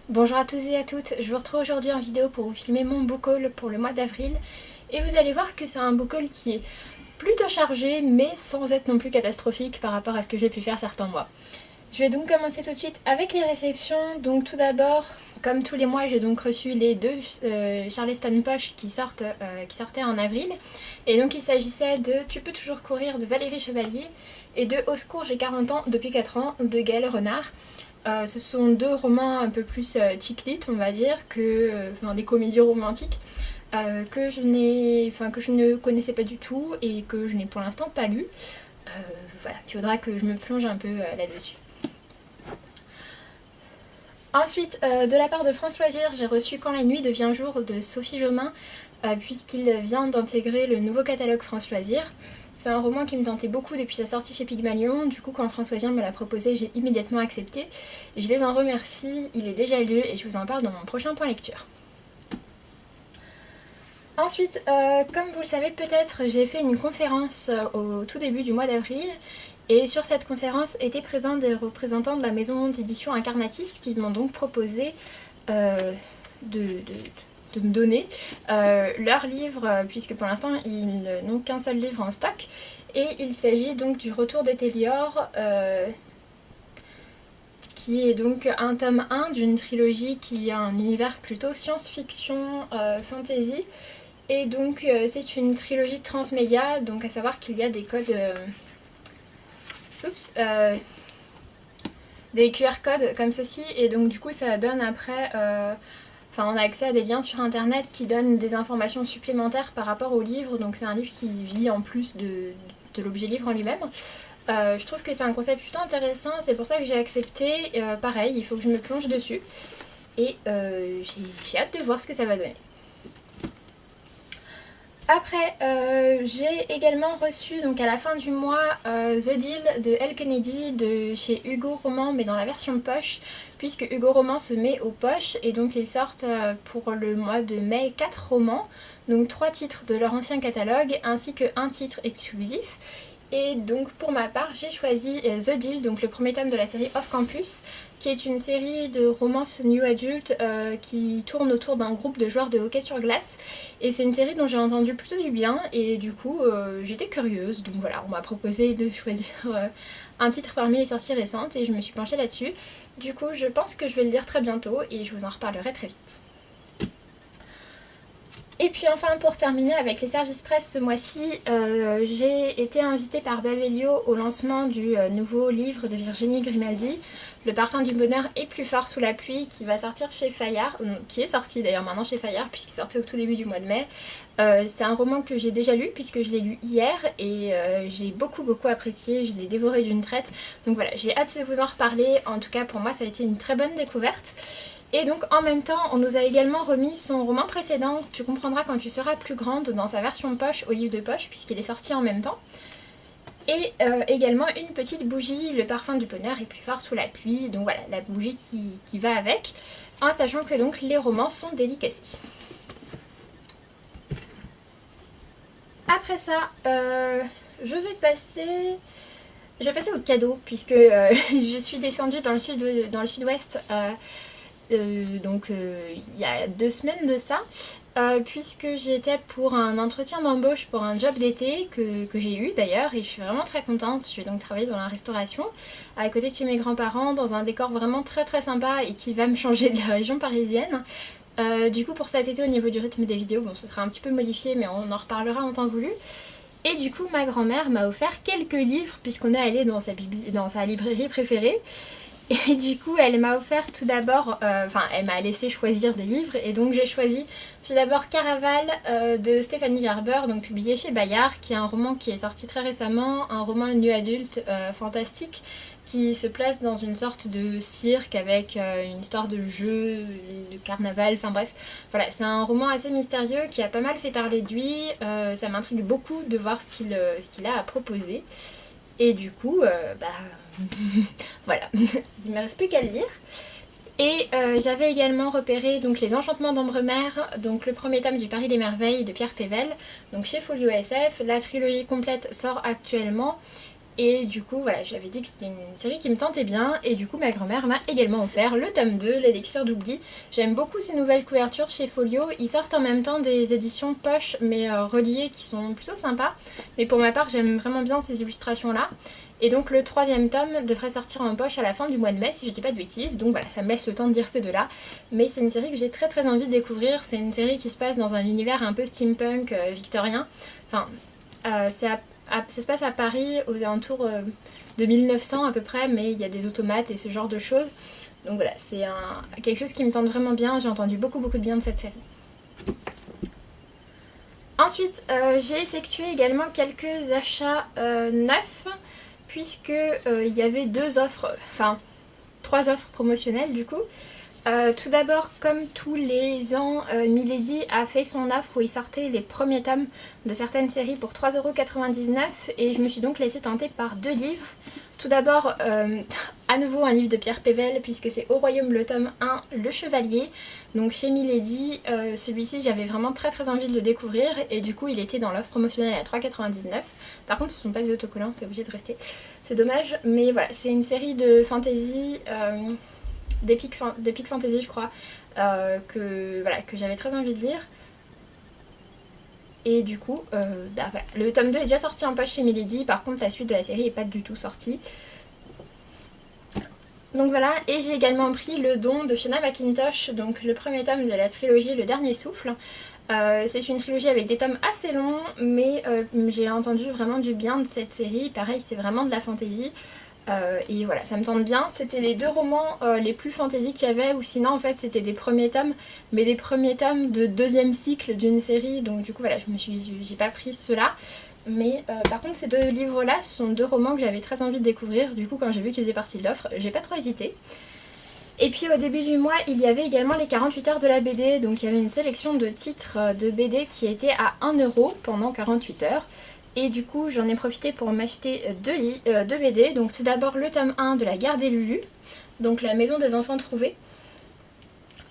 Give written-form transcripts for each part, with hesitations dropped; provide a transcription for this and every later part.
Bonjour à tous et à toutes, je vous retrouve aujourd'hui en vidéo pour vous filmer mon book haul pour le mois d'avril. Et vous allez voir que c'est un book haul qui est plutôt chargé, mais sans être non plus catastrophique par rapport à ce que j'ai pu faire certains mois. Je vais donc commencer tout de suite avec les réceptions. Donc tout d'abord, comme tous les mois, j'ai donc reçu les deux Charleston Poche qui sortaient en avril. Et donc il s'agissait de Tu peux toujours courir de Valérie Chevalier et de Au secours, j'ai 40 ans depuis 4 ans de Gaëlle Renard. Ce sont deux romans un peu plus chick lit, on va dire, des comédies romantiques que je ne connaissais pas du tout et que je n'ai pour l'instant pas lu. Voilà, il faudra que je me plonge un peu là-dessus. Ensuite, de la part de France Loisirs, j'ai reçu Quand la nuit devient jour de Sophie Jomain, puisqu'il vient d'intégrer le nouveau catalogue France Loisirs. C'est un roman qui me tentait beaucoup depuis sa sortie chez Pygmalion, du coup quand France Loisirs me l'a proposé, j'ai immédiatement accepté. Je les en remercie, il est déjà lu et je vous en parle dans mon prochain point lecture. Ensuite, comme vous le savez peut-être, j'ai fait une conférence au tout début du mois d'avril. Et sur cette conférence étaient présents des représentants de la maison d'édition Incarnatis qui m'ont donc proposé de me donner leur livre, puisque pour l'instant ils n'ont qu'un seul livre en stock. Et il s'agit donc du Retour d'Étéliore, qui est donc un tome 1 d'une trilogie qui a un univers plutôt science-fiction, fantasy. Et donc c'est une trilogie transmédia, donc à savoir qu'il y a des codes... des QR codes comme ceci, et donc du coup ça donne après on a accès à des liens sur internet qui donnent des informations supplémentaires par rapport au livre, donc c'est un livre qui vit en plus de l'objet livre en lui-même. Je trouve que c'est un concept plutôt intéressant, c'est pour ça que j'ai accepté. Pareil, il faut que je me plonge dessus et j'ai hâte de voir ce que ça va donner. Après, j'ai également reçu donc à la fin du mois The Deal de Elle Kennedy de chez Hugo Roman, mais dans la version poche, puisque Hugo Roman se met aux poches et donc ils sortent pour le mois de mai 4 romans, donc 3 titres de leur ancien catalogue ainsi qu'un titre exclusif. Et donc pour ma part j'ai choisi The Deal, donc le premier tome de la série Off Campus, qui est une série de romances new adultes qui tourne autour d'un groupe de joueurs de hockey sur glace. Et c'est une série dont j'ai entendu plutôt du bien et du coup j'étais curieuse. Donc voilà, on m'a proposé de choisir un titre parmi les sorties récentes et je me suis penchée là-dessus. Du coup je pense que je vais le lire très bientôt et je vous en reparlerai très vite. Et puis enfin pour terminer avec les services presse ce mois-ci, j'ai été invitée par Babelio au lancement du nouveau livre de Virginie Grimaldi, Le parfum du bonheur est plus fort sous la pluie, qui va sortir chez Fayard, qui est sorti d'ailleurs maintenant chez Fayard puisqu'il sortait au tout début du mois de mai. C'est un roman que j'ai déjà lu puisque je l'ai lu hier et j'ai beaucoup apprécié, je l'ai dévoré d'une traite. Donc voilà, j'ai hâte de vous en reparler, en tout cas pour moi ça a été une très bonne découverte. Et donc en même temps, on nous a également remis son roman précédent, Tu comprendras quand tu seras plus grande, dans sa version poche, au livre de poche, puisqu'il est sorti en même temps. Et également une petite bougie, Le parfum du bonheur est plus fort sous la pluie, donc voilà, la bougie qui va avec, en sachant que donc les romans sont dédicacés. Après ça, je vais passer au cadeau, puisque je suis descendue dans le sud-ouest il y a 2 semaines de ça, puisque j'étais pour un entretien d'embauche pour un job d'été que j'ai eu d'ailleurs, et je suis vraiment très contente. Je vais donc travailler dans la restauration à côté de chez mes grands-parents dans un décor vraiment très très sympa et qui va me changer de la région parisienne. Du coup pour cet été au niveau du rythme des vidéos, bon ce sera un petit peu modifié mais on en reparlera en temps voulu. Et du coup ma grand-mère m'a offert quelques livres puisqu'on est allé dans sa librairie préférée. Et du coup elle m'a offert tout d'abord, elle m'a laissé choisir des livres et donc j'ai choisi tout d'abord Caraval de Stéphanie Gerber, donc publié chez Bayard, qui est un roman qui est sorti très récemment, un roman nu adulte fantastique qui se place dans une sorte de cirque avec une histoire de jeu, de carnaval, enfin bref. Voilà, c'est un roman assez mystérieux qui a pas mal fait parler de lui, ça m'intrigue beaucoup de voir ce qu'il a à proposer. Et du coup, voilà, il ne me reste plus qu'à le lire. Et j'avais également repéré donc Les Enchantements d'Ambremer, donc le premier tome du Paris des Merveilles de Pierre Pével, donc chez Folio SF. La trilogie complète sort actuellement. Et du coup voilà, j'avais dit que c'était une série qui me tentait bien et du coup ma grand-mère m'a également offert le tome 2, l'élixir d'oubli. J'aime beaucoup ces nouvelles couvertures chez Folio, ils sortent en même temps des éditions poche mais reliées qui sont plutôt sympas. Mais pour ma part j'aime vraiment bien ces illustrations là. Et donc le troisième tome devrait sortir en poche à la fin du mois de mai si je dis pas de bêtises, donc voilà, ça me laisse le temps de lire ces deux là. Mais c'est une série que j'ai très envie de découvrir, c'est une série qui se passe dans un univers un peu steampunk victorien. Enfin, ça se passe à Paris aux alentours de 1900 à peu près, mais il y a des automates et ce genre de choses. Donc voilà, c'est quelque chose qui me tente vraiment bien, j'ai entendu beaucoup de bien de cette série. Ensuite, j'ai effectué également quelques achats neufs, puisque il y avait trois offres promotionnelles du coup. Tout d'abord, comme tous les ans, Milady a fait son offre où il sortait les premiers tomes de certaines séries pour 3,99€ et je me suis donc laissée tenter par deux livres. Tout d'abord, à nouveau un livre de Pierre Pével puisque c'est Au Royaume le tome 1, Le Chevalier. Donc chez Milady, celui-ci j'avais vraiment très envie de le découvrir et du coup il était dans l'offre promotionnelle à 3,99€. Par contre ce ne sont pas des autocollants, c'est obligé de rester. C'est dommage, mais voilà, c'est une série de fantasy... d'Epic Fantasy je crois, que j'avais très envie de lire. Et du coup, voilà. Le tome 2 est déjà sorti en poche chez Milady, par contre la suite de la série n'est pas du tout sortie. Donc voilà, et j'ai également pris Le Don de Fiona McIntosh, donc le premier tome de la trilogie Le Dernier Souffle. C'est une trilogie avec des tomes assez longs, mais j'ai entendu vraiment du bien de cette série. Pareil, c'est vraiment de la fantasy. Et voilà, ça me tente bien. C'était les deux romans les plus fantasy qu'il y avait, ou sinon en fait c'était des premiers tomes, mais des premiers tomes de deuxième cycle d'une série. Donc du coup voilà, j'ai pas pris ceux-là. Mais par contre ces deux livres-là sont deux romans que j'avais très envie de découvrir. Du coup quand j'ai vu qu'ils faisaient partie de l'offre, j'ai pas trop hésité. Et puis au début du mois, il y avait également les 48 heures de la BD. Donc il y avait une sélection de titres de BD qui étaient à 1€ pendant 48 heures. Et du coup j'en ai profité pour m'acheter deux BD. Donc tout d'abord le tome 1 de La Guerre des Lulu, donc La Maison des Enfants Trouvés.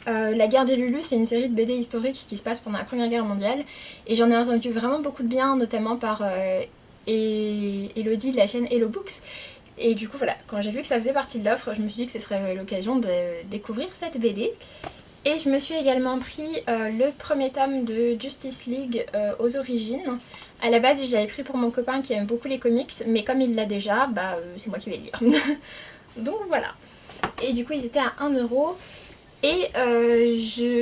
La Guerre des Lulu, c'est une série de BD historiques qui se passe pendant la Première Guerre mondiale. Et j'en ai entendu vraiment beaucoup de bien, notamment par Elodie de la chaîne Hello Books. Et du coup voilà, quand j'ai vu que ça faisait partie de l'offre, je me suis dit que ce serait l'occasion de découvrir cette BD. Et je me suis également pris le premier tome de Justice League aux origines. À la base, je l'avais pris pour mon copain qui aime beaucoup les comics, mais comme il l'a déjà, c'est moi qui vais le lire. Donc voilà. Et du coup, ils étaient à 1€. Et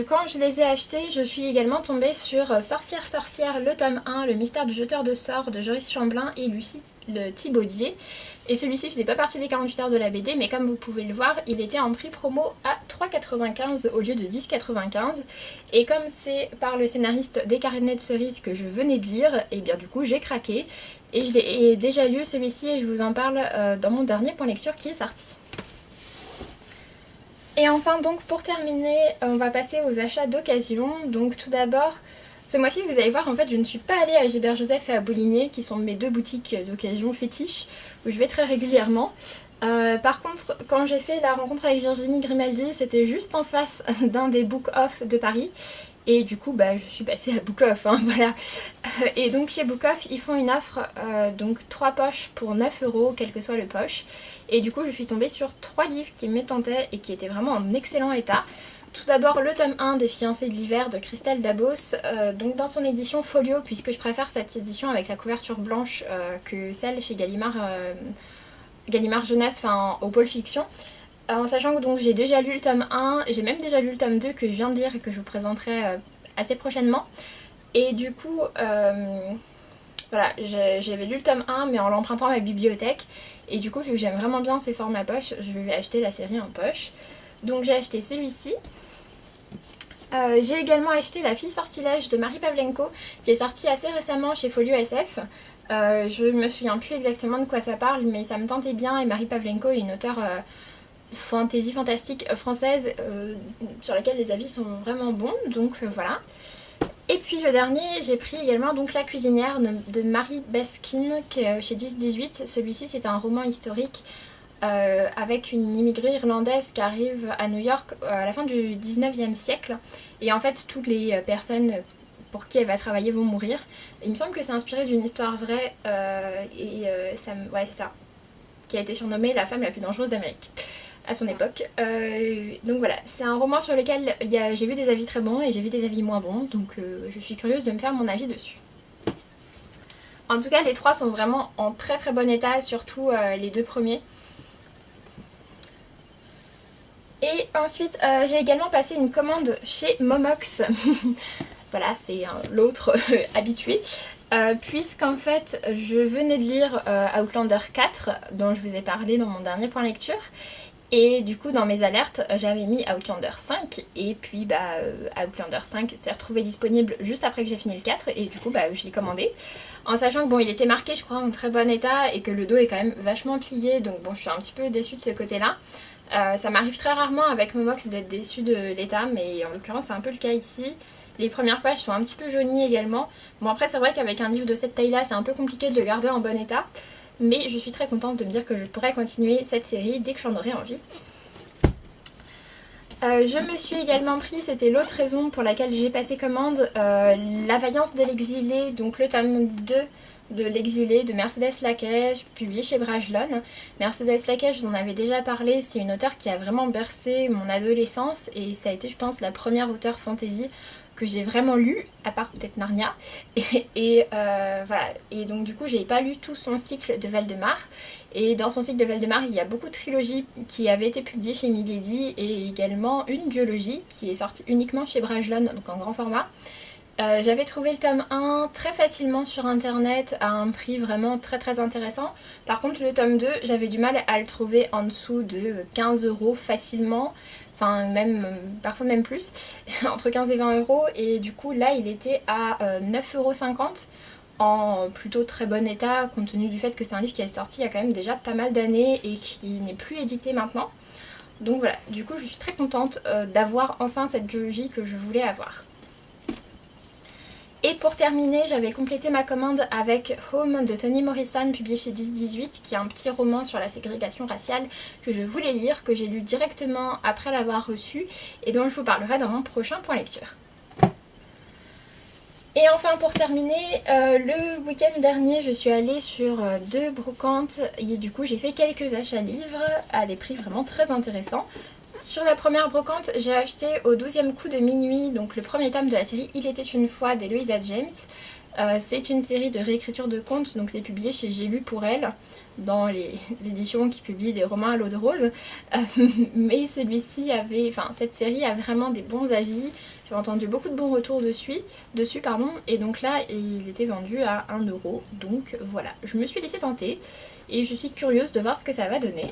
quand je les ai achetés, je suis également tombée sur Sorcière, le tome 1, Le mystère du jeteur de sorts de Joris Chamblin et Lucie le Thibaudier. Et celui-ci faisait pas partie des 48 heures de la BD, mais comme vous pouvez le voir, il était en prix promo à 3,95€ au lieu de 10,95€. Et comme c'est par le scénariste des Carnets de Cerises que je venais de lire, et bien du coup j'ai craqué. Et je l'ai déjà lu celui-ci et je vous en parle dans mon dernier point lecture qui est sorti. Et enfin donc pour terminer, on va passer aux achats d'occasion. Donc tout d'abord, ce mois-ci vous allez voir en fait je ne suis pas allée à Gilbert Joseph et à Bouligné qui sont mes deux boutiques d'occasion fétiches où je vais très régulièrement. Par contre quand j'ai fait la rencontre avec Virginie Grimaldi, c'était juste en face d'un des book-off de Paris. Et du coup je suis passée à Book Off, hein, voilà. Et donc chez Book Off ils font une offre, donc 3 poches pour 9€, quel que soit le poche. Et du coup je suis tombée sur 3 livres qui me tentaient et qui étaient vraiment en excellent état. Tout d'abord le tome 1 des Fiancées de l'hiver de Christelle Dabos, donc dans son édition folio, puisque je préfère cette édition avec la couverture blanche que celle chez Gallimard Jeunesse, enfin au pôle fiction. En sachant que donc j'ai déjà lu le tome 1, j'ai même déjà lu le tome 2 que je viens de lire et que je vous présenterai assez prochainement. Et du coup, voilà, j'avais lu le tome 1 mais en l'empruntant à ma bibliothèque. Et du coup, vu que j'aime vraiment bien ces formats poche, je vais acheter la série en poche. Donc j'ai acheté celui-ci. J'ai également acheté La Fille Sortilège de Marie Pavlenko, qui est sortie assez récemment chez Folio SF. Je me souviens plus exactement de quoi ça parle, mais ça me tentait bien. Et Marie Pavlenko est une auteure fantastique française sur laquelle les avis sont vraiment bons, donc voilà. Et puis le dernier, j'ai pris également donc La Cuisinière de Marie Beskin qui est chez 10-18. Celui-ci c'est un roman historique avec une immigrée irlandaise qui arrive à New York à la fin du 19e siècle. Et en fait toutes les personnes pour qui elle va travailler vont mourir. Il me semble que c'est inspiré d'une histoire vraie ouais c'est ça, qui a été surnommée la femme la plus dangereuse d'Amérique à son époque. Donc voilà, c'est un roman sur lequel j'ai vu des avis très bons et j'ai vu des avis moins bons, donc je suis curieuse de me faire mon avis dessus. En tout cas, les 3 sont vraiment en très très bon état, surtout les 2 premiers. Et ensuite, j'ai également passé une commande chez Momox. Voilà, c'est l'autre habitué. Puisqu'en fait, je venais de lire Outlander 4, dont je vous ai parlé dans mon dernier point lecture. Et du coup, dans mes alertes, j'avais mis Outlander 5. Et puis, Outlander 5 s'est retrouvé disponible juste après que j'ai fini le 4. Et du coup, je l'ai commandé. En sachant que bon, il était marqué, je crois, en très bon état. Et que le dos est quand même vachement plié. Donc bon, je suis un petit peu déçue de ce côté-là. Ça m'arrive très rarement avec Momox d'être déçue de l'état. Mais en l'occurrence, c'est un peu le cas ici. Les premières pages sont un petit peu jaunies également. Bon, après, c'est vrai qu'avec un livre de cette taille-là, c'est un peu compliqué de le garder en bon état. Mais je suis très contente de me dire que je pourrais continuer cette série dès que j'en aurai envie. Je me suis également pris, c'était l'autre raison pour laquelle j'ai passé commande, La Vaillance de l'exilé, donc le tome 2 de l'exilé de Mercedes Laquais, publié chez Brajlon. Mercedes Laquais, je vous en avais déjà parlé, c'est une auteure qui a vraiment bercé mon adolescence et ça a été, je pense, la première auteure fantasy que j'ai vraiment lu, à part peut-être Narnia. Voilà. Et donc du coup, j'ai pas lu tout son cycle de Valdemar. Et dans son cycle de Valdemar, il y a beaucoup de trilogies qui avaient été publiées chez Milady et également une duologie qui est sortie uniquement chez Brajlon, donc en grand format. J'avais trouvé le tome 1 très facilement sur internet à un prix vraiment très très intéressant. Par contre le tome 2, j'avais du mal à le trouver en dessous de 15 € facilement. Enfin même, parfois même plus, entre 15 et 20 €. Et du coup là il était à 9,50 € en plutôt très bon état, compte tenu du fait que c'est un livre qui est sorti il y a quand même déjà pas mal d'années et qui n'est plus édité maintenant. Donc voilà, du coup je suis très contente d'avoir enfin cette duologie que je voulais avoir. Et pour terminer, j'avais complété ma commande avec Home de Toni Morrison, publié chez 10-18, qui est un petit roman sur la ségrégation raciale que je voulais lire, que j'ai lu directement après l'avoir reçu et dont je vous parlerai dans mon prochain point lecture. Et enfin pour terminer, le week-end dernier je suis allée sur 2 brocantes et du coup j'ai fait quelques achats livres à des prix vraiment très intéressants. Sur la première brocante, j'ai acheté au 12e coup de minuit, donc le premier tome de la série Il était une fois d'Eloisa James. C'est une série de réécriture de contes, donc c'est publié chez J'ai lu pour elle, dans les éditions qui publient des romans à l'eau de rose. Mais celui-ci avait, enfin cette série a vraiment des bons avis. J'ai entendu beaucoup de bons retours dessus, et donc là il était vendu à 1 €. Donc voilà, je me suis laissée tenter et je suis curieuse de voir ce que ça va donner.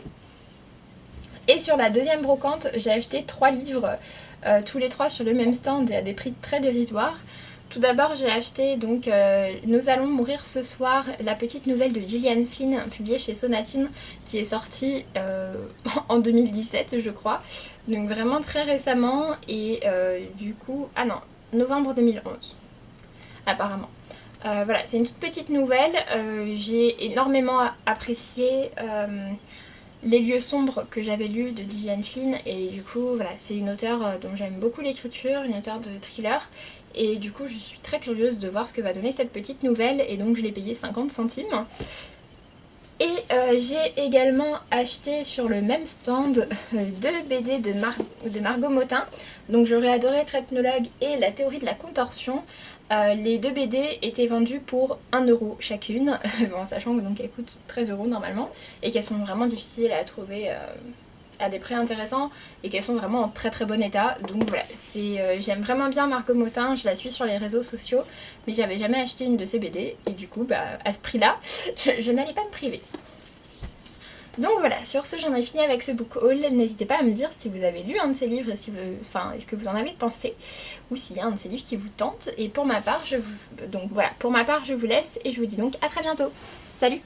Et sur la deuxième brocante, j'ai acheté 3 livres, tous les 3 sur le même stand et à des prix très dérisoires. Tout d'abord, j'ai acheté donc Nous allons mourir ce soir, la petite nouvelle de Gillian Flynn, publiée chez Sonatine, qui est sortie en 2017, je crois. Donc vraiment très récemment et du coup... Ah non, novembre 2011, apparemment. Voilà, c'est une toute petite nouvelle, j'ai énormément apprécié... Les lieux sombres que j'avais lus de Gillian Flynn et du coup voilà, c'est une auteure dont j'aime beaucoup l'écriture, une auteure de thriller et du coup je suis très curieuse de voir ce que va donner cette petite nouvelle et donc je l'ai payée 50 centimes. Et j'ai également acheté sur le même stand 2 BD de Margot Motin. Donc j'aurais adoré Threatnologue et La théorie de la contorsion. Les 2 BD étaient vendus pour 1 € chacune, bon, sachant que donc elles coûtent 13 € normalement et qu'elles sont vraiment difficiles à trouver à des prix intéressants et qu'elles sont vraiment en très très bon état. Donc voilà, j'aime vraiment bien Margot Motin, je la suis sur les réseaux sociaux mais j'avais jamais acheté une de ses BD et du coup à ce prix là je n'allais pas me priver. Donc voilà, sur ce j'en ai fini avec ce book haul. N'hésitez pas à me dire si vous avez lu un de ces livres et si est-ce que vous en avez pensé ou s'il y a un de ces livres qui vous tente. Et pour ma part, je vous laisse et je vous dis donc à très bientôt. Salut!